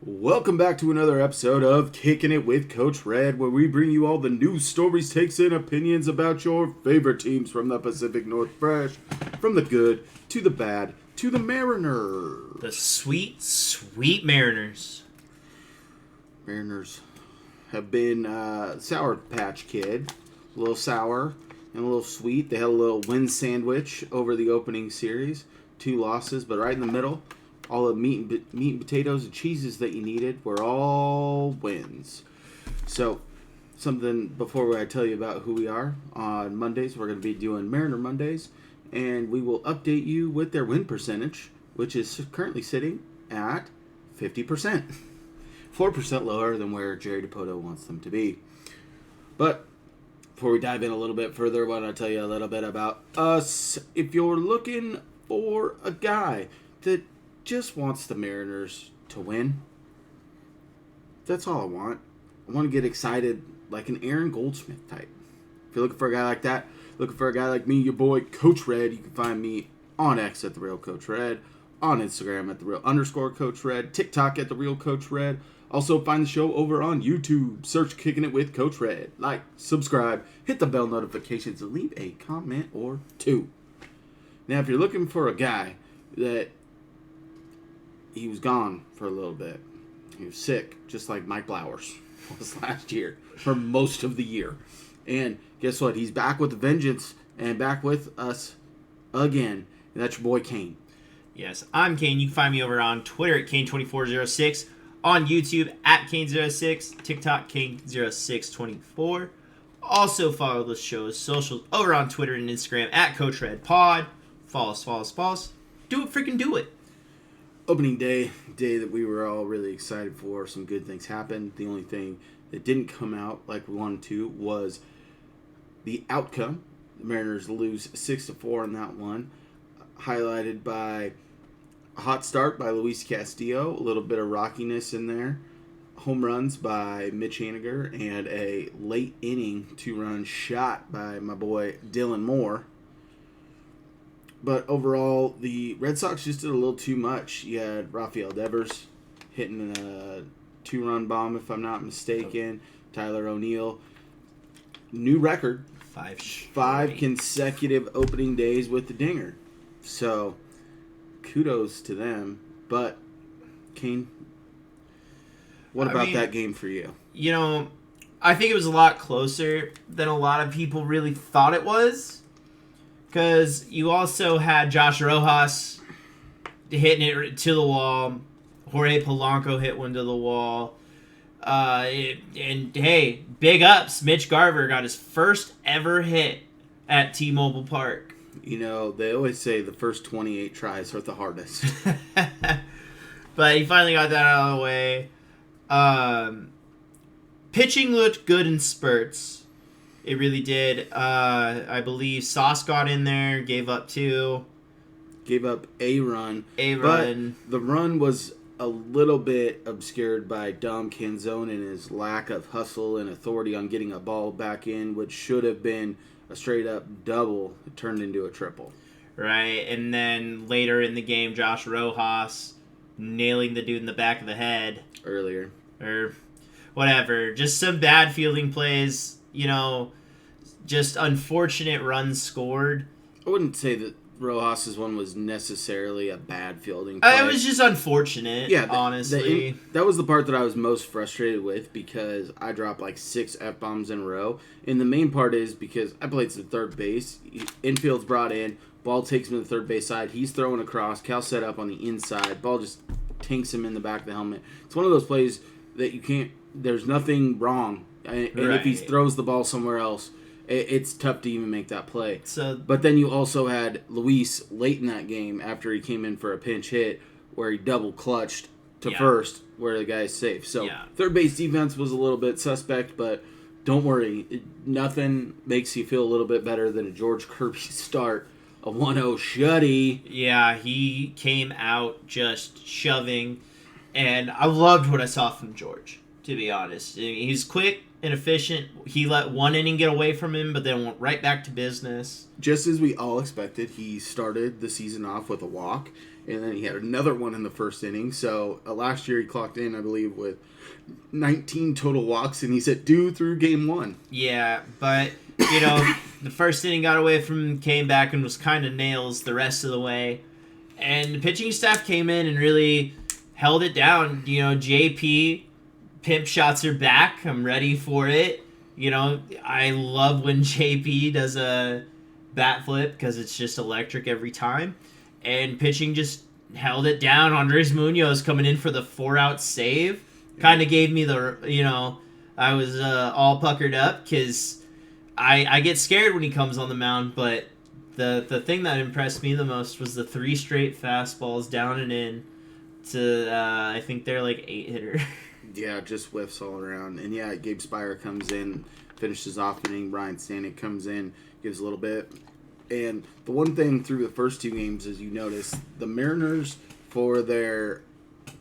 Welcome back to another episode of Kickin' It with Coach Red, where we bring you all the news, stories, takes, and opinions about your favorite teams from the Pacific Northwest, from the good to the bad to the Mariners. The sweet, sweet Mariners. Mariners have been Sour Patch Kid, a little sour and a little sweet. They had a little win sandwich over the opening series, 2 losses, but right in the middle. All the meat and potatoes and cheeses that you needed were all wins. So, something before I tell you about who we are, on Mondays we're going to be doing Mariner Mondays, and we will update you with their win percentage, which is currently sitting at 50%. 4% lower than where Jerry DiPoto wants them to be. But, before we dive in a little bit further, I want to tell you a little bit about us. If you're looking for a guy that just wants the Mariners to win, that's all I want. I want to get excited like an Aaron Goldsmith type. If you're looking for a guy like that, looking for a guy like me, your boy Coach Red, you can find me on X at the Real Coach Red, on Instagram at the Real _Coach Red, TikTok at the Real Coach Red. Also find the show over on YouTube. Search Kicking It with Coach Red. Like, subscribe, hit the bell notifications, and leave a comment or two. Now, if you're looking for a guy that he was gone for a little bit. He was sick, just like Mike Blowers was last year, for most of the year. And guess what? He's back with a vengeance and back with us again. And that's your boy Kane. Yes, I'm Kane. You can find me over on Twitter at Kane2406, on YouTube at Kane06, TikTok Kane0624. Also follow the show's socials over on Twitter and Instagram at Coach Red Pod. Follow us. Do it, freaking do it. Opening day that we were all really excited for. Some good things happened. The only thing that didn't come out like we wanted to was the outcome. The Mariners lose 6-4 in that one, highlighted by a hot start by Luis Castillo, a little bit of rockiness in there, home runs by Mitch Haniger, and a late inning 2-run shot by my boy Dylan Moore. But overall, the Red Sox just did a little too much. You had Rafael Devers hitting a 2-run bomb, if I'm not mistaken. Tyler O'Neill. New record. 5 consecutive opening days with the dinger. So, kudos to them. But, Kane, what about that game for you? You know, I think it was a lot closer than a lot of people really thought it was. Because you also had Josh Rojas hitting it to the wall. Jorge Polanco hit one to the wall. And hey, big ups. Mitch Garver got his first ever hit at T-Mobile Park. You know, they always say the first 28 tries are the hardest. But he finally got that out of the way. Pitching looked good in spurts. It really did. I believe Sauce got in there, gave up 2. Gave up a run. But the run was a little bit obscured by Dom Canzone and his lack of hustle and authority on getting a ball back in, which should have been a straight-up double. It turned into a triple. Right, and then later in the game, Josh Rojas nailing the dude in the back of the head. Earlier. Or whatever. Just some bad fielding plays. You know, just unfortunate runs scored. I wouldn't say that Rojas's one was necessarily a bad fielding play. It was just unfortunate, honestly. That was the part that I was most frustrated with because I dropped like 6 F-bombs in a row. And the main part is because I played some third base. Infield's brought in. Ball takes him to the third base side. He's throwing across. Cal set up on the inside. Ball just tanks him in the back of the helmet. It's one of those plays that you can't... There's nothing wrong. And if he throws the ball somewhere else, it's tough to even make that play. But then you also had Luis late in that game after he came in for a pinch hit where he double clutched to first where the guy's safe. So third base defense was a little bit suspect, but don't worry. Nothing makes you feel a little bit better than a George Kirby start. A 1-0 shutty. Yeah, he came out just shoving. And I loved what I saw from George, to be honest. I mean, he's quick and efficient. He let one inning get away from him, but then went right back to business. Just as we all expected, he started the season off with a walk, and then he had another one in the first inning. So last year he clocked in, I believe, with 19 total walks, and he's at due through game 1. Yeah, but, the first inning got away from him, came back, and was kind of nails the rest of the way. And the pitching staff came in and really held it down. JP, pimp shots are back. I'm ready for it. I love when JP does a bat flip because it's just electric every time. And pitching just held it down. Andres Munoz coming in for the 4-out save. Kind of gave me I was all puckered up because I get scared when he comes on the mound. But the thing that impressed me the most was the 3 straight fastballs down and in to, I think they're like 8-hitter. Yeah, just whiffs all around. And yeah, Gabe Spire comes in, finishes off the inning. Brian Stanek comes in, gives a little bit. And the one thing through the first 2 games is you notice the Mariners, for their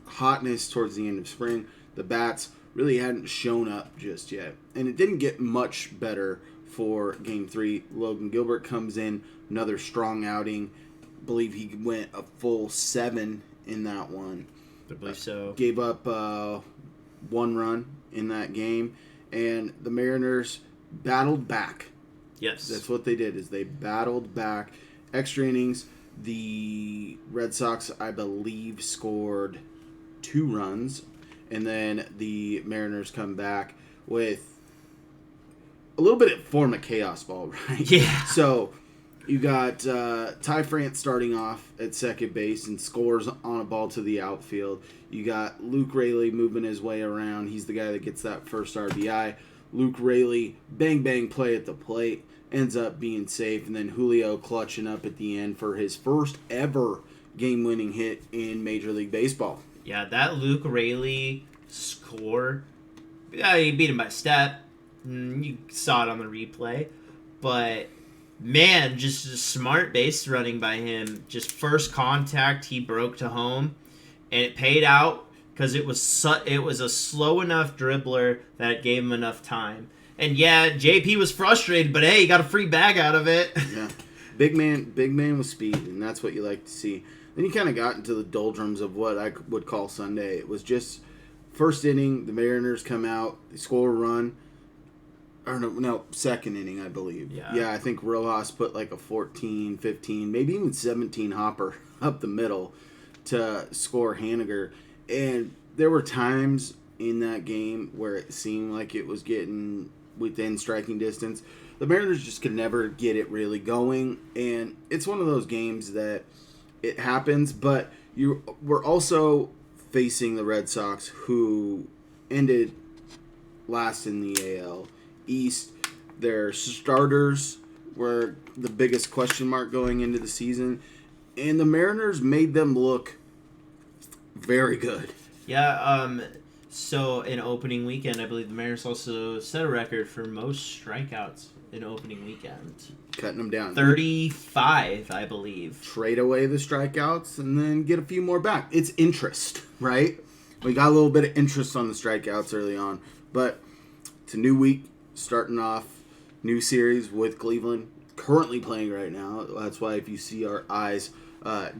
hotness towards the end of spring, the bats really hadn't shown up just yet. And it didn't get much better for game 3. Logan Gilbert comes in, another strong outing. I believe he went a full 7 in that one. I believe so. Gave up 1 run in that game, and the Mariners battled back. Yes. That's what they did, is they battled back. Extra innings, the Red Sox, I believe, scored 2 runs, and then the Mariners come back with a little bit of form of chaos ball, right? Yeah. So you got Ty France starting off at second base and scores on a ball to the outfield. You got Luke Raley moving his way around. He's the guy that gets that first RBI. Luke Raley, bang, bang play at the plate, ends up being safe. And then Julio clutching up at the end for his first ever game-winning hit in Major League Baseball. Yeah, that Luke Raley score, he beat him by a step. You saw it on the replay. But, man, just a smart base running by him. Just first contact, he broke to home. And it paid out because it was a slow enough dribbler that gave him enough time. And yeah, JP was frustrated, but hey, he got a free bag out of it. Yeah, big man with speed, and that's what you like to see. Then you kind of got into the doldrums of what I would call Sunday. It was just first inning, the Mariners come out, they score a run. Or no, second inning, I believe. Yeah, I think Rojas put like a 14, 15, maybe even 17 hopper up the middle to score Haniger. And there were times in that game where it seemed like it was getting within striking distance. The Mariners just could never get it really going. And it's one of those games that it happens, but we're also facing the Red Sox, who ended last in the AL East. Their starters were the biggest question mark going into the season, and the Mariners made them look very good. Yeah, so in opening weekend, I believe the Mariners also set a record for most strikeouts in opening weekend. Cutting them down. 35, I believe. Trade away the strikeouts and then get a few more back. It's interest, right? We got a little bit of interest on the strikeouts early on, but it's a new week, starting off, new series with Cleveland, currently playing right now. That's why if you see our eyes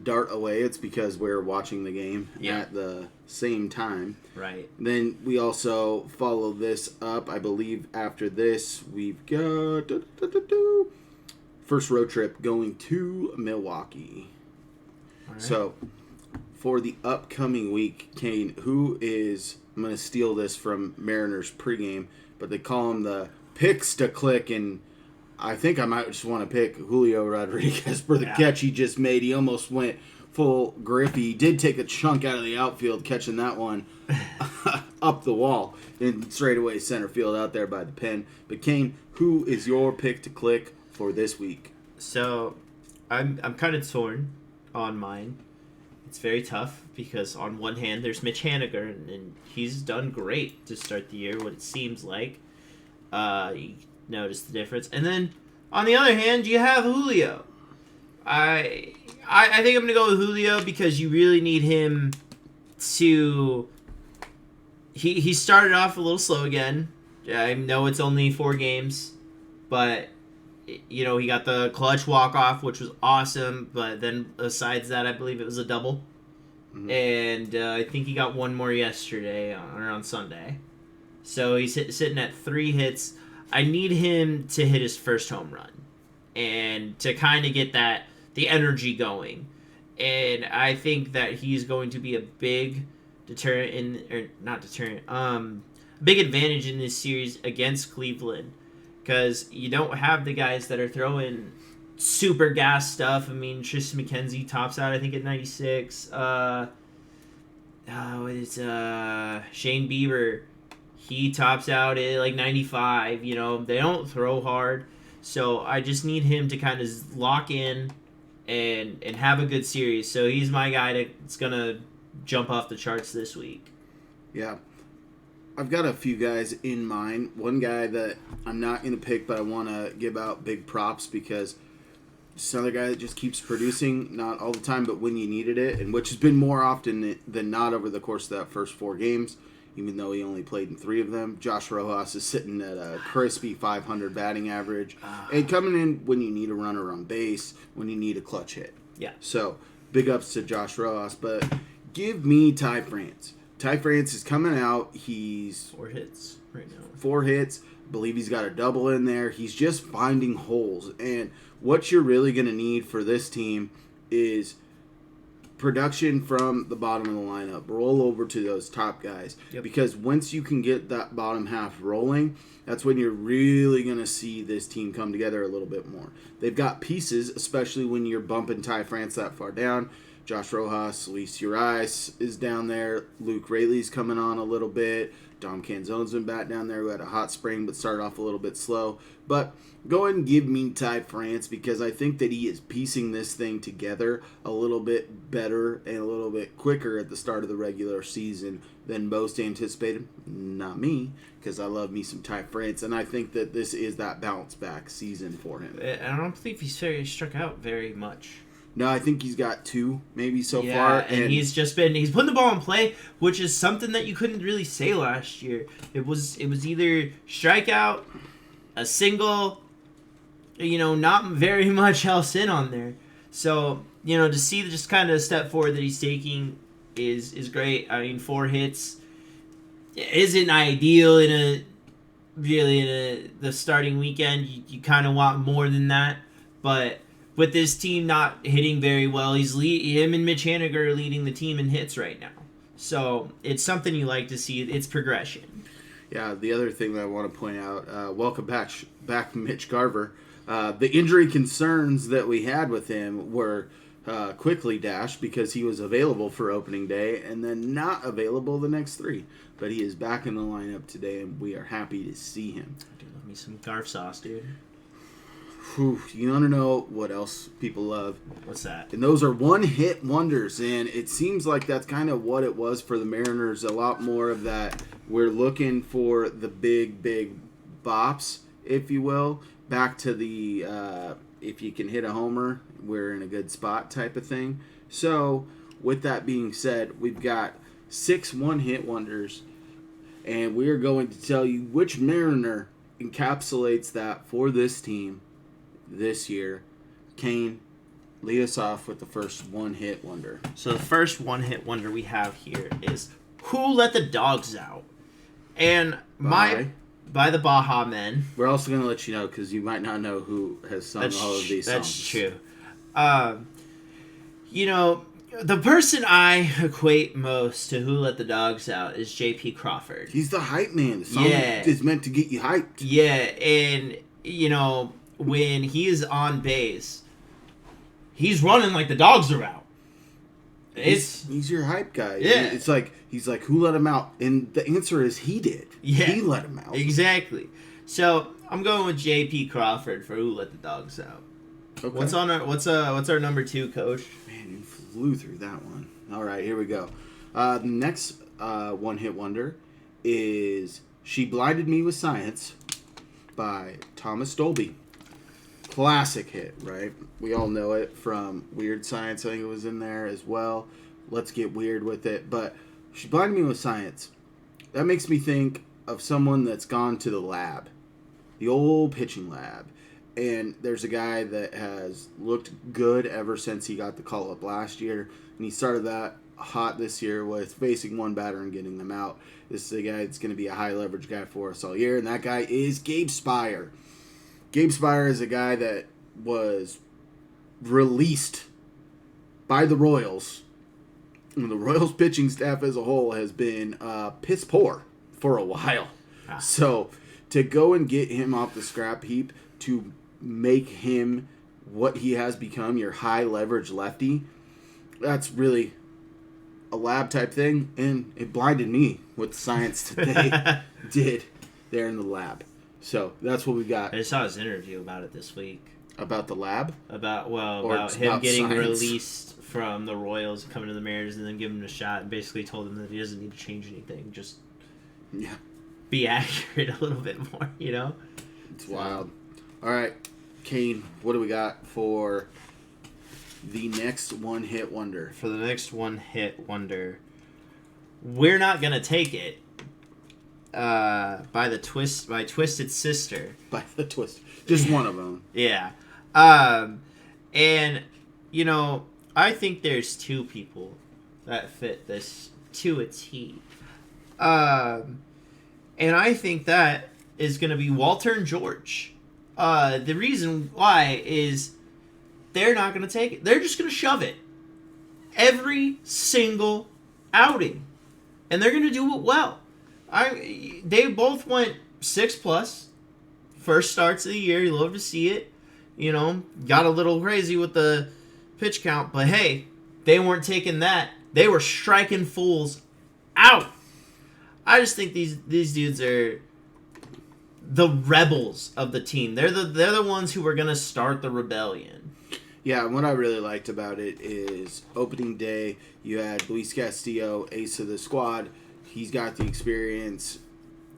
dart away, it's because we're watching the game at the same time. Right. Then we also follow this up. I believe after this, we've got first road trip going to Milwaukee. All right. So for the upcoming week, Kane, I'm going to steal this from Mariners pregame, but they call him the picks to click, and I think I might just want to pick Julio Rodriguez for the catch he just made. He almost went full Griffey. He did take a chunk out of the outfield, catching that one up the wall and straight away center field out there by the pen. But Kane, who is your pick to click for this week? So I'm kind of torn on mine. It's very tough because on one hand there's Mitch Haniger, and he's done great to start the year, what it seems like. You notice the difference. And then on the other hand, you have Julio. I think I'm going to go with Julio because you really need him to... He started off a little slow again. I know it's only 4 games, but you know, he got the clutch walk-off, which was awesome, but then besides that, I believe it was a double. Mm-hmm. And I think he got one more yesterday on Sunday. So he's sitting at 3 hits. I need him to hit his first home run and to kind of get the energy going. And I think that he's going to be a big big advantage in this series against Cleveland, because you don't have the guys that are throwing super gas stuff. I mean, Tristan McKenzie tops out, I think, at 96. Shane Bieber, he tops out at like 95. You know, they don't throw hard. So I just need him to kind of lock in and have a good series. So he's my guy that's going to jump off the charts this week. Yeah. I've got a few guys in mind. One guy that I'm not going to pick, but I want to give out big props because it's another guy that just keeps producing, not all the time, but when you needed it, and which has been more often than not over the course of that first 4 games, even though he only played in 3 of them. Josh Rojas is sitting at a crispy 500 batting average and coming in when you need a runner on base, when you need a clutch hit. Yeah. So, big ups to Josh Rojas, but give me Ty France. Ty France is coming out. He's 4 hits right now. 4 hits. I believe he's got a double in there. He's just finding holes. And what you're really going to need for this team is production from the bottom of the lineup. Roll over to those top guys. Yep. Because once you can get that bottom half rolling, that's when you're really going to see this team come together a little bit more. They've got pieces, especially when you're bumping Ty France that far down. Josh Rojas, Luis Urias is down there. Luke Rayleigh's coming on a little bit. Dom Canzone's been back down there, who had a hot spring but started off a little bit slow. But go ahead and give me Ty France, because I think that he is piecing this thing together a little bit better and a little bit quicker at the start of the regular season than most anticipated. Not me, because I love me some Ty France, and I think that this is that bounce back season for him. I don't think he's struck out very much. No, I think he's got 2 maybe so yeah, far. And he's putting the ball in play, which is something that you couldn't really say last year. It was either strikeout, a single, you know, not very much else in on there. So, you know, to see just kind of a step forward that he's taking is great. I mean, 4 hits isn't ideal in the starting weekend. You kind of want more than that, but with this team not hitting very well, him and Mitch Haniger are leading the team in hits right now. So it's something you like to see. It's progression. Yeah, the other thing that I want to point out, welcome back Mitch Garver. The injury concerns that we had with him were quickly dashed because he was available for opening day and then not available the next 3. But he is back in the lineup today, and we are happy to see him. Dude, love me some Garv sauce, dude. Whew, you want to know what else people love? What's that? And those are one-hit wonders, and it seems like that's kind of what it was for the Mariners. A lot more of that. We're looking for the big bops, if you will, back to the if you can hit a homer, we're in a good spot type of thing. So, with that being said, we've got 6 one-hit wonders, and we are going to tell you which Mariner encapsulates that for this team this year. Kane, lead us off with the first one-hit wonder. So the first one-hit wonder we have here is Who Let the Dogs Out? And by the Baja Men. We're also going to let you know, because you might not know who has sung all of these songs. That's true. You know, the person I equate most to Who Let the Dogs Out is J.P. Crawford. He's the hype man. The song is meant to get you hyped. Yeah, and, you know, when he is on base, he's running like the dogs are out. He's your hype guy. Yeah. It's like, he's like, who let him out? And the answer is he did. Yeah. He let him out. Exactly. So I'm going with J.P. Crawford for Who Let the Dogs Out. Okay. What's our number 2, Coach? Man, you flew through that one. All right, here we go. The next one-hit wonder is She Blinded Me with Science by Thomas Dolby. Classic hit, right? We all know it from Weird Science. I think it was in there as well. Let's get weird with it. But She Blinded Me with Science. That makes me think of someone that's gone to the lab. The old pitching lab. And there's a guy that has looked good ever since he got the call-up last year. And he started that hot this year with facing one batter and getting them out. This is a guy that's going to be a high-leverage guy for us all year. And that guy is Gabe Spire. Gabe Spire is a guy that was released by the Royals. And the Royals pitching staff as a whole has been piss poor for a while. So to go and get him off the scrap heap to make him what he has become, your high leverage lefty, that's really a lab type thing, and it blinded me with the science that they did there in the lab. So that's what we got. I just saw his interview about it this week. About the lab? About Or him getting science? released from the Royals, coming to the Mariners, and then giving him a shot, and basically told him that he doesn't need to change anything, just be accurate a little bit more, you know? It's wild. All right, Kane, what do we got for the next one-hit wonder? For the next one-hit wonder, we're not gonna take it. By Twisted Sister. By the twist, just one of them. Yeah, and you know, I think there's two people that fit this to a T. And I think that is gonna be Walter and George. The reason why is they're not going to take it. They're just going to shove it every single outing, and they're going to do it well. They both went 6+ first starts of the year. You love to see it. You know, got a little crazy with the pitch count, but hey, they weren't taking that. They were striking fools out. I just think these dudes are the rebels of the team. They're the ones who are going to start the rebellion. Yeah, and what I really liked about it is opening day, you had Luis Castillo, ace of the squad. He's got the experience.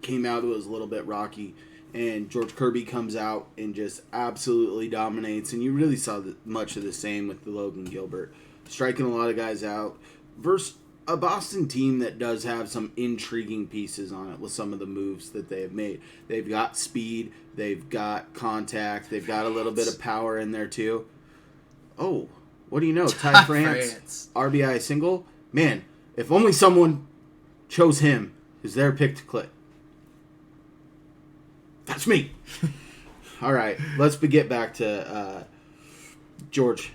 Came out, it was a little bit rocky. And George Kirby comes out and just absolutely dominates. And you really saw much of the same with the Logan Gilbert. Striking a lot of guys out. Versus a Boston team that does have some intriguing pieces on it with some of the moves that they have made. They've got speed. They've got contact. They've got a little bit of power in there too. Oh, what do you know? Ty France, RBI single? Man, if only someone chose him as their pick to click. That's me. All right, let's get back to George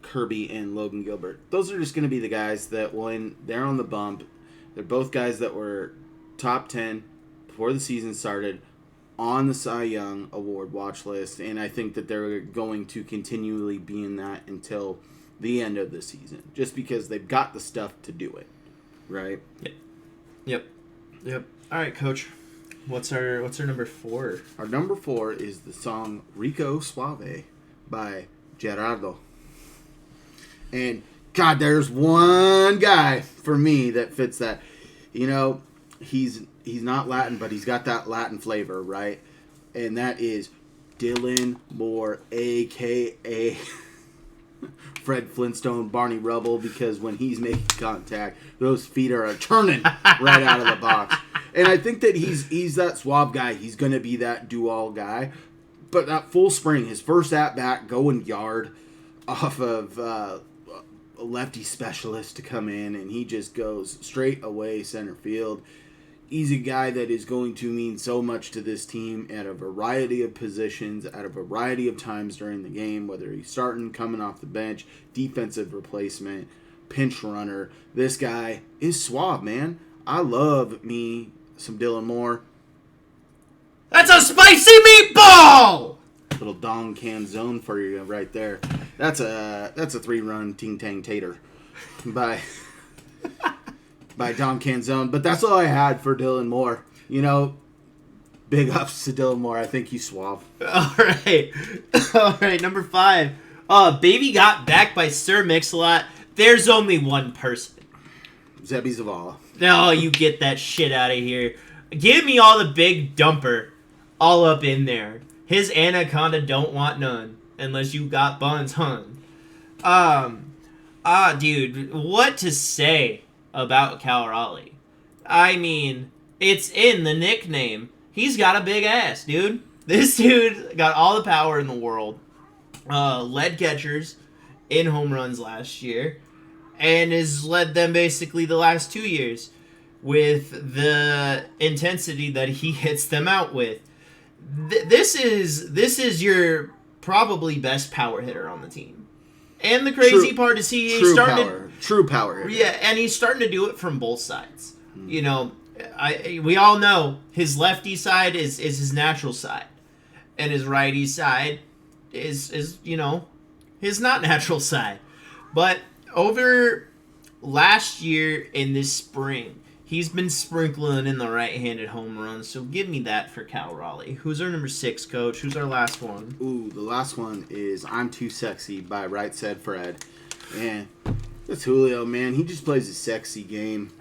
Kirby and Logan Gilbert. Those are just going to be the guys that when they're on the bump, they're both guys that were top 10 before the season started on the Cy Young Award watch list, and I think that they're going to continually be in that until the end of the season, just because they've got the stuff to do it, right? Yep. All right, Coach. What's our number 4? Our number 4 is the song Rico Suave by Gerardo. And, God, there's one guy for me that fits that. You know, he's not Latin, but he's got that Latin flavor, right? And that is Dylan Moore, a.k.a. Fred Flintstone, Barney Rubble, because when he's making contact, those feet are turning right out of the box. And I think that he's that suave guy. He's going to be that do-all guy. But that full spring, his first at-bat, going yard off of a lefty specialist to come in, and he just goes straight away center field. He's a guy that is going to mean so much to this team at a variety of positions, at a variety of times during the game, whether he's starting, coming off the bench, defensive replacement, pinch runner. This guy is suave, man. I love me some Dylan Moore. That's a spicy meatball! Little Dong Can Zone for you right there. That's a 3-run Ting Tang Tater by Dong Can Zone. But that's all I had for Dylan Moore. You know, big ups to Dylan Moore. I think he's suave. All right, number 5. Baby Got Back by Sir Mix-a-Lot. There's only one person. Zebby Zavala. No, you get that shit out of here. Give me all the big dumper all up in there. His anaconda don't want none unless you got buns, hun. Dude, what to say about Cal Raleigh? I mean, it's in the nickname. He's got a big ass, dude. This dude got all the power in the world. Led catchers in home runs last year, and has led them basically the last 2 years with the intensity that he hits them out with. This is your probably best power hitter on the team. And the crazy part is he's starting true power hitter. Yeah, and he's starting to do it from both sides. You know, we all know his lefty side is his natural side, and his righty side is you know, his not natural side. But over last year in this spring, he's been sprinkling in the right-handed home runs. So give me that for Cal Raleigh. Who's our number 6, Coach? Who's our last one? Ooh, the last one is "I'm Too Sexy" by Right Said Fred, and that's Julio, man. He just plays a sexy game.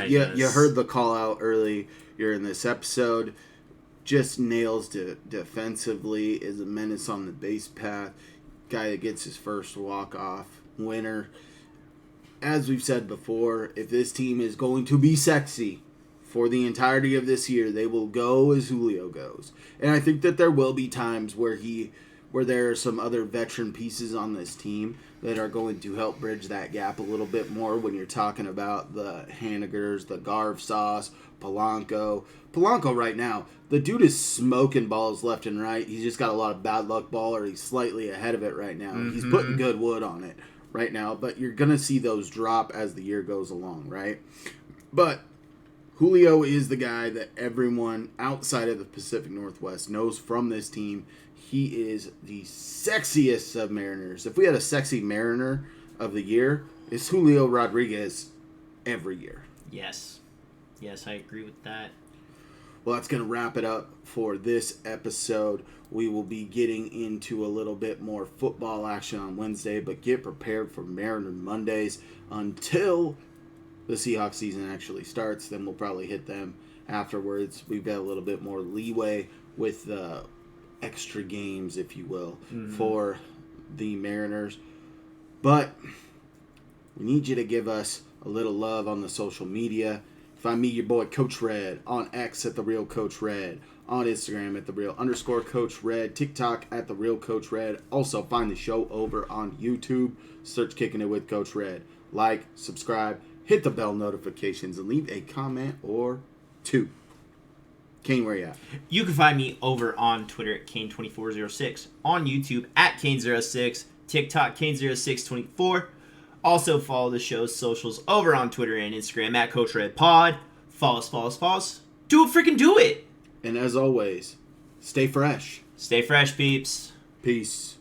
You heard the call out early. You're in this episode. Just nails defensively. Is a menace on the base path. Guy that gets his first walk-off winner. As we've said before, if this team is going to be sexy for the entirety of this year, they will go as Julio goes. And I think that there will be times where there are some other veteran pieces on this team that are going to help bridge that gap a little bit more when you're talking about the Hanigers, the Garv Sauce, Polanco. Polanco right now, the dude is smoking balls left and right. He's just got a lot of bad luck ball, or he's slightly ahead of it right now. Mm-hmm. He's putting good wood on it right now, but you're going to see those drop as the year goes along, right? But Julio is the guy that everyone outside of the Pacific Northwest knows from this team. He is the sexiest of Mariners. If we had a sexy Mariner of the year, it's Julio Rodriguez every year. Yes, I agree with that. Well, that's going to wrap it up for this episode. We will be getting into a little bit more football action on Wednesday, but get prepared for Mariner Mondays until the Seahawks season actually starts. Then we'll probably hit them afterwards. We've got a little bit more leeway with the extra games, if you will, for the Mariners. But we need you to give us a little love on the social media. Find me, your boy, Coach Red, on X at The Real Coach Red, on Instagram at @TheReal_Coach Red, TikTok at The Real Coach Red. Also, find the show over on YouTube. Search Kicking It with Coach Red. Like, subscribe, hit the bell notifications, and leave a comment or two. Kane, where you at? You can find me over on Twitter at Kane2406, on YouTube at Kane06, TikTok Kane0624. Also follow the show's socials over on Twitter and Instagram at Coach Red Pod. Follow us. Do it! And as always, stay fresh. Stay fresh, peeps. Peace.